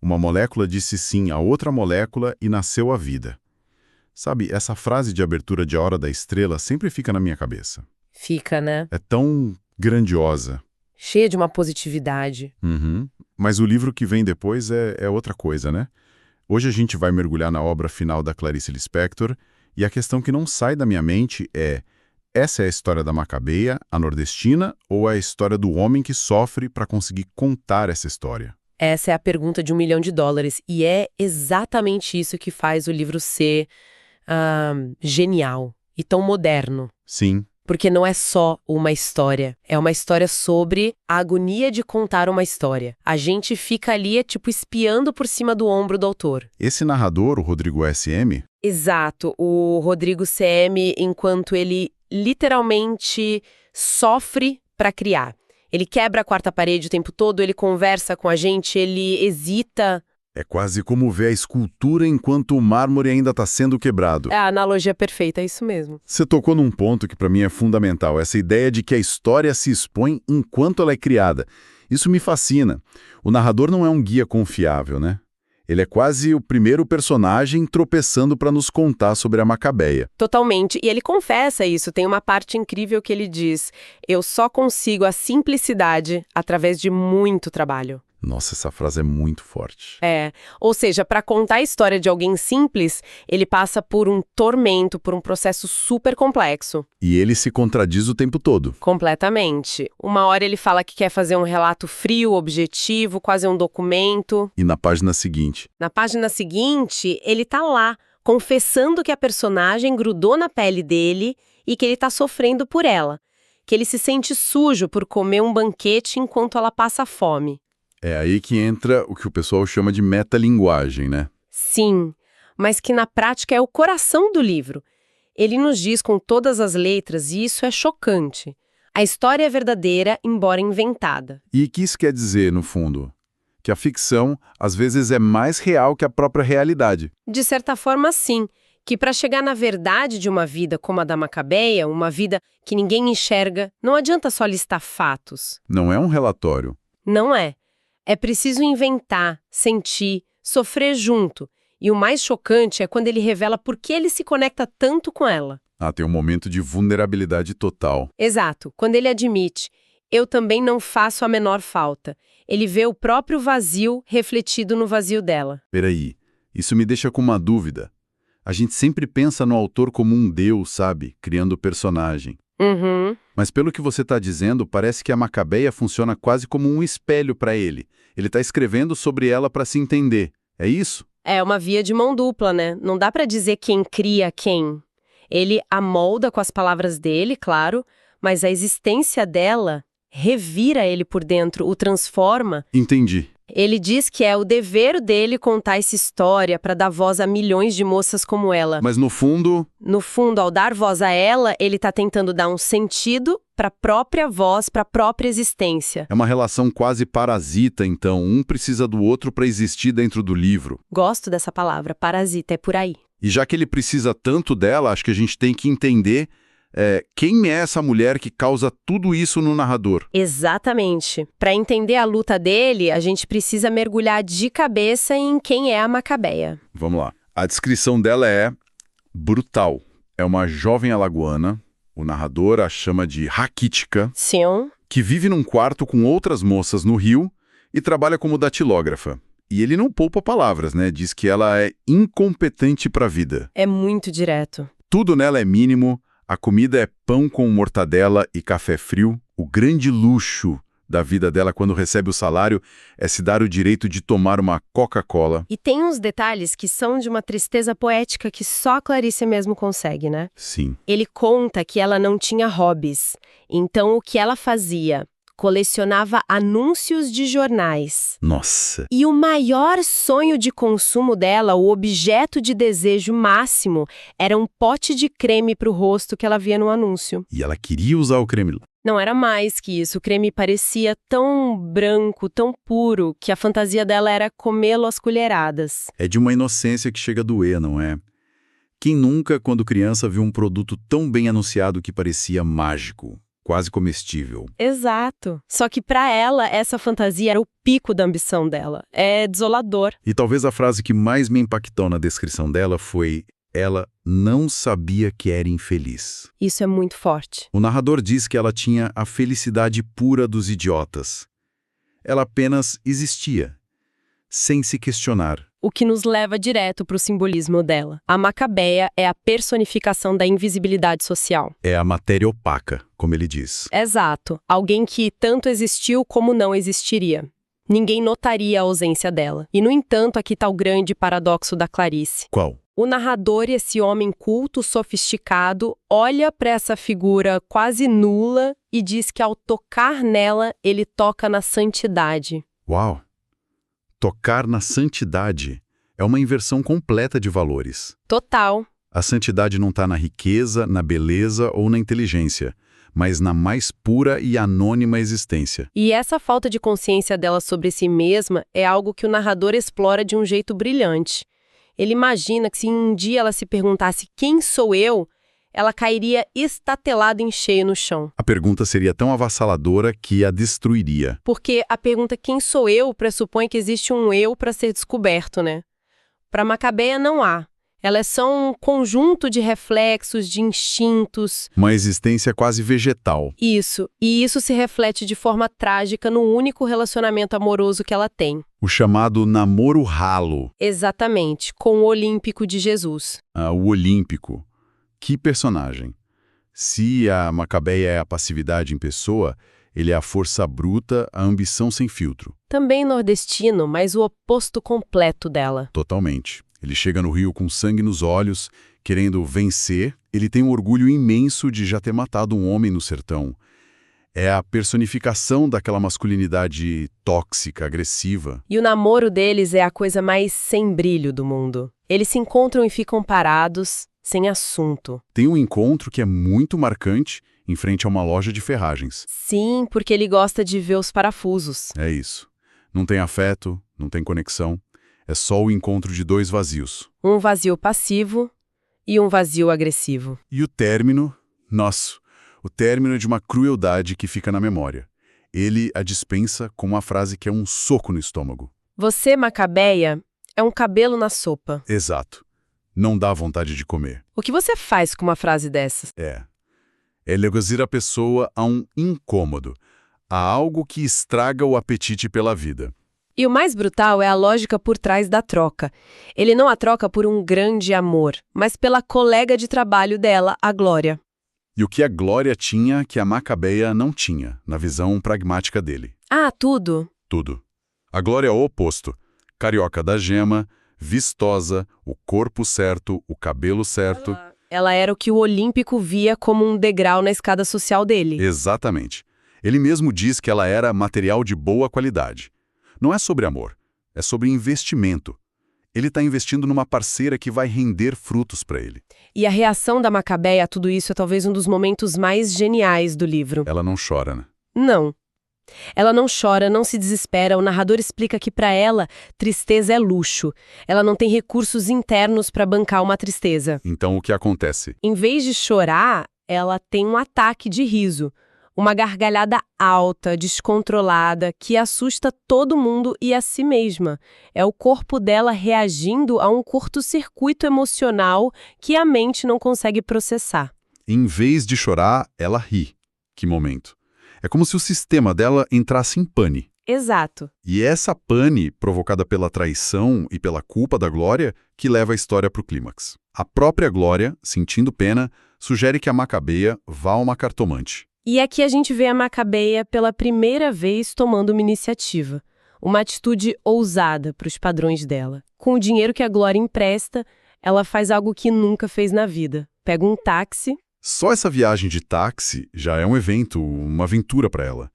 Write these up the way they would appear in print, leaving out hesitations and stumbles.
Uma molécula disse sim a outra molécula e nasceu a vida. Sabe, essa frase de abertura de A Hora da Estrela sempre fica na minha cabeça. Fica, né? É tão grandiosa. Cheia de uma positividade. Uhum. Mas o livro que vem depois é outra coisa, né? Hoje a gente vai mergulhar na obra final da Clarice Lispector e a questão que não sai da minha mente é: essa é a história da Macabeia, a nordestina, ou é a história do homem que sofre para conseguir contar essa história? Essa é a pergunta de $1 milhão. E é exatamente isso que faz o livro ser genial e tão moderno. Sim. Porque não é só uma história, é uma história sobre a agonia de contar uma história. A gente fica ali, tipo, espiando por cima do ombro do autor. Esse narrador, o Rodrigo S.M., Exato, o Rodrigo C.M., enquanto ele literalmente sofre para criar. Ele quebra a quarta parede o tempo todo, ele conversa com a gente, ele hesita. é quase como ver a escultura enquanto o mármore ainda está sendo quebrado. A analogia perfeita, é isso mesmo. Você tocou num ponto que para mim é fundamental, essa ideia de que a história se expõe enquanto ela é criada. Isso me fascina. O narrador não é um guia confiável, né? Ele é quase o primeiro personagem tropeçando para nos contar sobre a Macabeia. Totalmente. E ele confessa isso. Tem uma parte incrível que ele diz: eu só consigo a simplicidade através de muito trabalho. Nossa, essa frase é muito forte. Ou seja, para contar a história de alguém simples, ele passa por um tormento, por um processo super complexo. E ele se contradiz o tempo todo. Completamente. Uma hora ele fala que quer fazer um relato frio, objetivo, quase um documento. E na página seguinte? Na página seguinte, ele tá lá, confessando que a personagem grudou na pele dele e que ele tá sofrendo por ela. Que ele se sente sujo por comer um banquete enquanto ela passa fome. É aí que entra o que o pessoal chama de metalinguagem, né? Sim, mas que na prática é o coração do livro. Ele nos diz com todas as letras, e isso é chocante. A história é verdadeira, embora inventada. E o que isso quer dizer, no fundo? Que a ficção, às vezes, é mais real que a própria realidade. De certa forma, sim. Que para chegar na verdade de uma vida como a da Macabeia, uma vida que ninguém enxerga, não adianta só listar fatos. Não é um relatório. Não é. É preciso inventar, sentir, sofrer junto. E o mais chocante é quando ele revela por que ele se conecta tanto com ela. Tem um momento de vulnerabilidade total. Exato. Quando ele admite: eu também não faço a menor falta. Ele vê o próprio vazio refletido no vazio dela. Peraí, isso me deixa com uma dúvida. A gente sempre pensa no autor como um deus, sabe? Criando o personagem. Uhum. Mas pelo que você está dizendo, parece que a Macabeia funciona quase como um espelho para ele. Ele está escrevendo sobre ela para se entender. É isso? É uma via de mão dupla, né? Não dá para dizer quem cria quem. Ele a molda com as palavras dele, claro, mas a existência dela revira ele por dentro, o transforma. Entendi. Ele diz que é o dever dele contar essa história para dar voz a milhões de moças como ela. Mas no fundo... No fundo, ao dar voz a ela, ele está tentando dar um sentido para a própria voz, para a própria existência. É uma relação quase parasita, então. Um precisa do outro para existir dentro do livro. Gosto dessa palavra, parasita, é por aí. E já que ele precisa tanto dela, acho que a gente tem que entender quem é essa mulher que causa tudo isso no narrador. Exatamente. Para entender a luta dele, a gente precisa mergulhar de cabeça em quem é a Macabeia. Vamos lá. A descrição dela é brutal. É uma jovem alagoana, o narrador a chama de raquítica, Sim. que vive num quarto com outras moças no Rio e trabalha como datilógrafa. E ele não poupa palavras, né? Diz que ela é incompetente para a vida. É muito direto. Tudo nela é mínimo. A comida é pão com mortadela e café frio. O grande luxo da vida dela quando recebe o salário é se dar o direito de tomar uma Coca-Cola. E tem uns detalhes que são de uma tristeza poética que só a Clarice mesmo consegue, né? Sim. Ele conta que ela não tinha hobbies. Então, o que ela fazia? Colecionava anúncios de jornais. Nossa. E o maior sonho de consumo dela, o objeto de desejo máximo, era um pote de creme para o rosto que ela via no anúncio. E ela queria usar o creme. Não era mais que isso. O creme parecia tão branco, tão puro, que a fantasia dela era comê-lo às colheradas. É de uma inocência que chega a doer, não é? Quem nunca, quando criança, viu um produto tão bem anunciado que parecia mágico? quase comestível. Exato. Só que pra ela, essa fantasia era o pico da ambição dela. É desolador. E talvez a frase que mais me impactou na descrição dela foi: ela não sabia que era infeliz. Isso é muito forte. O narrador diz que ela tinha a felicidade pura dos idiotas. Ela apenas existia, sem se questionar. O que nos leva direto para o simbolismo dela. A Macabeia é a personificação da invisibilidade social. É a matéria opaca, como ele diz. Exato. Alguém que tanto existiu como não existiria. Ninguém notaria a ausência dela. E, no entanto, aqui está o grande paradoxo da Clarice. Qual? O narrador, esse homem culto, sofisticado, olha para essa figura quase nula e diz que ao tocar nela, ele toca na santidade. Uau! Tocar na santidade é uma inversão completa de valores. Total. A santidade não está na riqueza, na beleza ou na inteligência, mas na mais pura e anônima existência. E essa falta de consciência dela sobre si mesma é algo que o narrador explora de um jeito brilhante. Ele imagina que se um dia ela se perguntasse quem sou eu, ela cairia estatelada em cheio no chão. A pergunta seria tão avassaladora que a destruiria. Porque a pergunta quem sou eu pressupõe que existe um eu para ser descoberto, né? Para Macabeia não há. Ela é só um conjunto de reflexos, de instintos. Uma existência quase vegetal. Isso. E isso se reflete de forma trágica no único relacionamento amoroso que ela tem. O chamado namoro ralo. Exatamente, com o Olímpico de Jesus. O Olímpico. Que personagem! Se a Macabeia é a passividade em pessoa, ele é a força bruta, a ambição sem filtro. Também nordestino, mas o oposto completo dela. Totalmente. Ele chega no Rio com sangue nos olhos, querendo vencer. Ele tem um orgulho imenso de já ter matado um homem no sertão. É a personificação daquela masculinidade tóxica, agressiva. E o namoro deles é a coisa mais sem brilho do mundo. Eles se encontram e ficam parados, sem assunto. Tem um encontro que é muito marcante em frente a uma loja de ferragens. Sim, porque ele gosta de ver os parafusos. É isso. Não tem afeto, não tem conexão. É só o encontro de dois vazios. Um vazio passivo e um vazio agressivo. E o término? Nossa, o término é de uma crueldade que fica na memória. Ele a dispensa com uma frase que é um soco no estômago. Você, Macabeia, é um cabelo na sopa. Exato. Não dá vontade de comer. O que você faz com uma frase dessas? É reduzir a pessoa a um incômodo, a algo que estraga o apetite pela vida. E o mais brutal é a lógica por trás da troca. Ele não a troca por um grande amor, mas pela colega de trabalho dela, a Glória. E o que a Glória tinha que a Macabeia não tinha, na visão pragmática dele? Ah, tudo? Tudo. A Glória é o oposto. Carioca da gema, vistosa, o corpo certo, o cabelo certo. Ela era o que o Olímpico via como um degrau na escada social dele. Exatamente. Ele mesmo diz que ela era material de boa qualidade. Não é sobre amor, é sobre investimento. Ele está investindo numa parceira que vai render frutos para ele. E a reação da Macabeia a tudo isso é talvez um dos momentos mais geniais do livro. Ela não chora, né? Não. Ela não chora, não se desespera. O narrador explica que para ela, tristeza é luxo. Ela não tem recursos internos para bancar uma tristeza. Então o que acontece? Em vez de chorar, ela tem um ataque de riso. Uma gargalhada alta, descontrolada, que assusta todo mundo e a si mesma. É o corpo dela reagindo a um curto-circuito emocional que a mente não consegue processar. Em vez de chorar, ela ri. Que momento. É como se o sistema dela entrasse em pane. Exato. E é essa pane, provocada pela traição e pela culpa da Glória, que leva a história para o clímax. A própria Glória, sentindo pena, sugere que a Macabeia vá a uma cartomante. E aqui a gente vê a Macabeia pela primeira vez tomando uma iniciativa. Uma atitude ousada para os padrões dela. Com o dinheiro que a Glória empresta, ela faz algo que nunca fez na vida. Pega um táxi. Só essa viagem de táxi já é um evento, uma aventura para ela.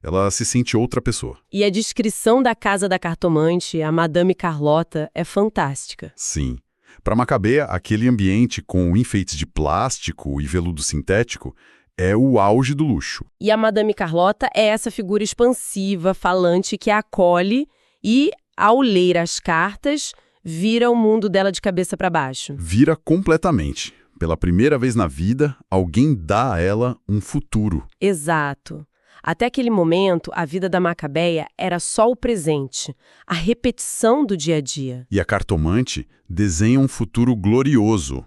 Ela se sente outra pessoa. E a descrição da casa da cartomante, a Madame Carlota, é fantástica. Sim. Para Macabeia, aquele ambiente com enfeites de plástico e veludo sintético é o auge do luxo. E a Madame Carlota é essa figura expansiva, falante, que a acolhe e, ao ler as cartas, vira o mundo dela de cabeça para baixo. Vira completamente. Pela primeira vez na vida, alguém dá a ela um futuro. Exato. Até aquele momento, a vida da Macabeia era só o presente, a repetição do dia a dia. E a cartomante desenha um futuro glorioso,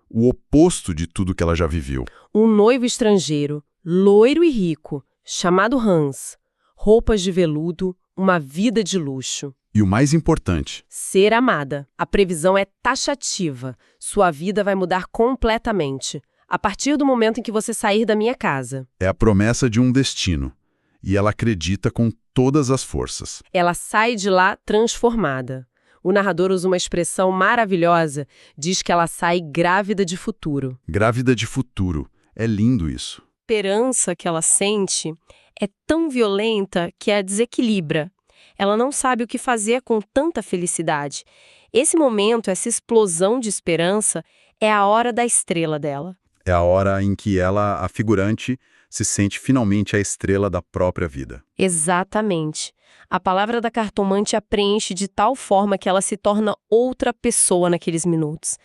o oposto de tudo que ela já viveu. Um noivo estrangeiro, loiro e rico, chamado Hans, roupas de veludo, uma vida de luxo. E o mais importante, Ser amada. A previsão é taxativa. Sua vida vai mudar completamente. A partir do momento em que você sair da minha casa. é a promessa de um destino. E ela acredita com todas as forças. Ela sai de lá transformada. O narrador usa uma expressão maravilhosa, diz que ela sai grávida de futuro. Grávida de futuro. É lindo isso. A esperança que ela sente é tão violenta que a desequilibra. Ela não sabe o que fazer com tanta felicidade. Esse momento, essa explosão de esperança, é a hora da estrela dela. É a hora em que ela, a figurante, se sente finalmente a estrela da própria vida. Exatamente. A palavra da cartomante a preenche de tal forma que ela se torna outra pessoa naqueles minutos.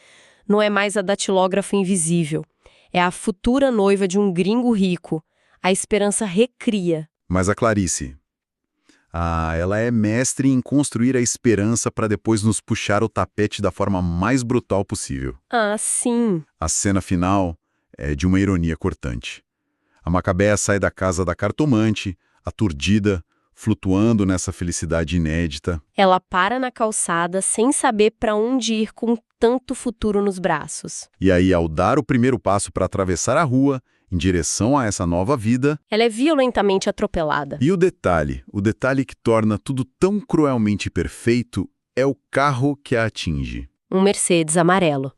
Não é mais a datilógrafa invisível. É a futura noiva de um gringo rico. A esperança recria. Mas a Clarice... ela é mestre em construir a esperança para depois nos puxar o tapete da forma mais brutal possível. Ah, sim. A cena final é de uma ironia cortante. A Macabeia sai da casa da cartomante, aturdida, flutuando nessa felicidade inédita. Ela para na calçada sem saber para onde ir com tanto futuro nos braços. E aí, ao dar o primeiro passo para atravessar a rua, em direção a essa nova vida... Ela é violentamente atropelada. E o detalhe que torna tudo tão cruelmente perfeito é o carro que a atinge. Um Mercedes amarelo,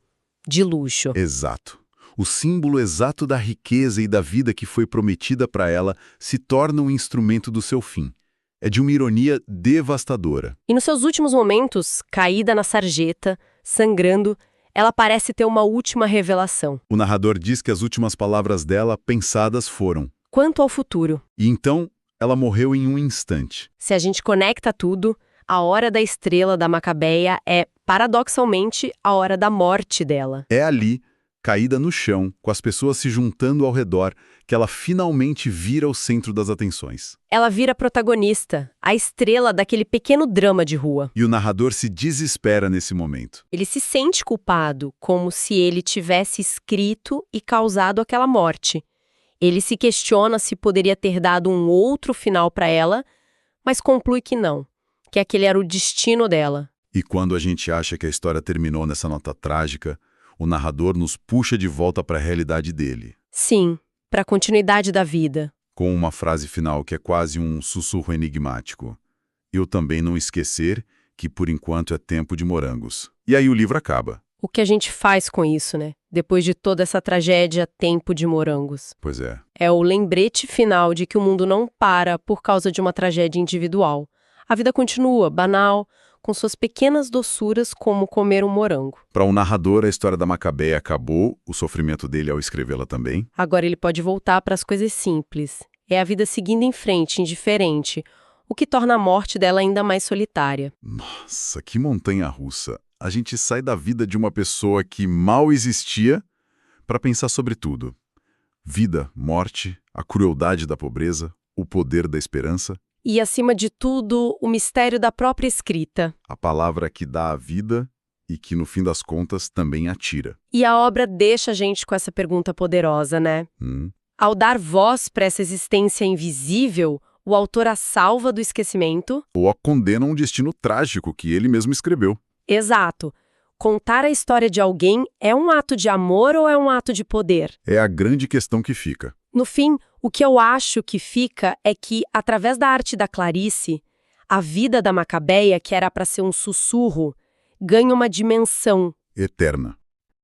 de luxo. Exato. O símbolo exato da riqueza e da vida que foi prometida para ela se torna um instrumento do seu fim. É de uma ironia devastadora. E nos seus últimos momentos, caída na sarjeta, sangrando, ela parece ter uma última revelação. O narrador diz que as últimas palavras dela, pensadas, foram: Quanto ao futuro. E então, ela morreu em um instante. Se a gente conecta tudo, a hora da estrela da Macabeia é, paradoxalmente, a hora da morte dela. É ali, caída no chão, com as pessoas se juntando ao redor, que ela finalmente vira o centro das atenções. Ela vira protagonista, a estrela daquele pequeno drama de rua. E o narrador se desespera nesse momento. Ele se sente culpado, como se ele tivesse escrito e causado aquela morte. Ele se questiona se poderia ter dado um outro final para ela, mas conclui que não, que aquele era o destino dela. E quando a gente acha que a história terminou nessa nota trágica, o narrador nos puxa de volta para a realidade dele. Sim, para a continuidade da vida. Com uma frase final que é quase um sussurro enigmático. Eu também não esquecer que por enquanto é tempo de morangos. E aí o livro acaba. O que a gente faz com isso, né? Depois de toda essa tragédia, tempo de morangos. Pois é. É o lembrete final de que o mundo não para por causa de uma tragédia individual. A vida continua, banal, com suas pequenas doçuras como comer um morango. Para o narrador, a história da Macabeia acabou, o sofrimento dele ao escrevê-la também. Agora ele pode voltar para as coisas simples. É a vida seguindo em frente, indiferente, o que torna a morte dela ainda mais solitária. Nossa, que montanha-russa. A gente sai da vida de uma pessoa que mal existia para pensar sobre tudo. Vida, morte, a crueldade da pobreza, o poder da esperança. E, acima de tudo, o mistério da própria escrita. A palavra que dá a vida e que, no fim das contas, também atira. E a obra deixa a gente com essa pergunta poderosa, né? Ao dar voz para essa existência invisível, o autor a salva do esquecimento. Ou a condena a um destino trágico que ele mesmo escreveu. Exato. Contar a história de alguém é um ato de amor ou é um ato de poder? É a grande questão que fica. No fim, o que eu acho que fica é que, através da arte da Clarice, a vida da Macabeia, que era para ser um sussurro, ganha uma dimensão. Eterna.